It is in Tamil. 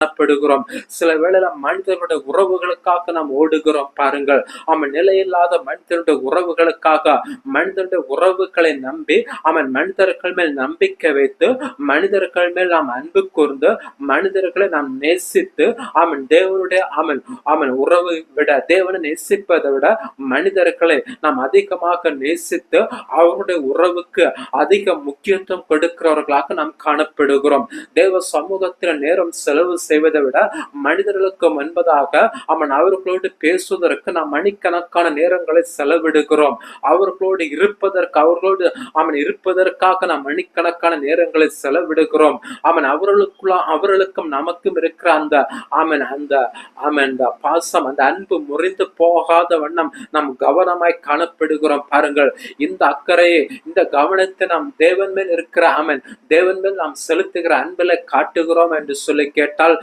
காணப்படுகிறோம். சில வேளையில மனிதர்களுடைய உறவுகளுக்காக நாம் ஓடுகிறோம் பாருங்கள். நிலையில்லாத மனிதனுடைய உறவுகளுக்காக, மனிதனுடைய உறவுகளை நம்பி மனிதர்கள் மேல் நம்பிக்கை வைத்து, மனிதர்கள் மேல் நாம் அன்பு கூர்ந்து, மனிதர்களை நாம் நேசித்து, தேவனுடைய உறவை விட, தேவனை நேசிப்பதை விட மனிதர்களை நாம் அதிகமாக நேசித்து அவருடைய உறவுக்கு அதிக முக்கியத்துவம் கொடுக்கிறவர்களாக நாம் காணப்படுகிறோம். தேவ சமூகத்தில் நேரம் செலவு செய்வதை விட மனிதர்களுக்கு முன்பதாக அவர்களோடு பேசுவதற்கு நாம் மணிக்கணக்கான நேரங்களை செலவிடுகிறோம். அவர்களோடு இருப்பதற்காக நாம் மணிக்கணக்கான நேரங்களை செலவிடுகிறோம். அவர்களுக்கும் நமக்கும் இருக்கிற அந்த பாசம், அந்த அன்பு முறிந்து போகாத வண்ணம் நாம் கவனமாய் காணப்படுகிறோம் பாருங்கள். இந்த அக்கறையை, இந்த கவனத்தை நாம் தேவன் மேல் இருக்கிற தேவன் மேல் நாம் செலுத்துகிற அன்பில காட்டுகிறோம் என்று சொல்லி கேட்டால்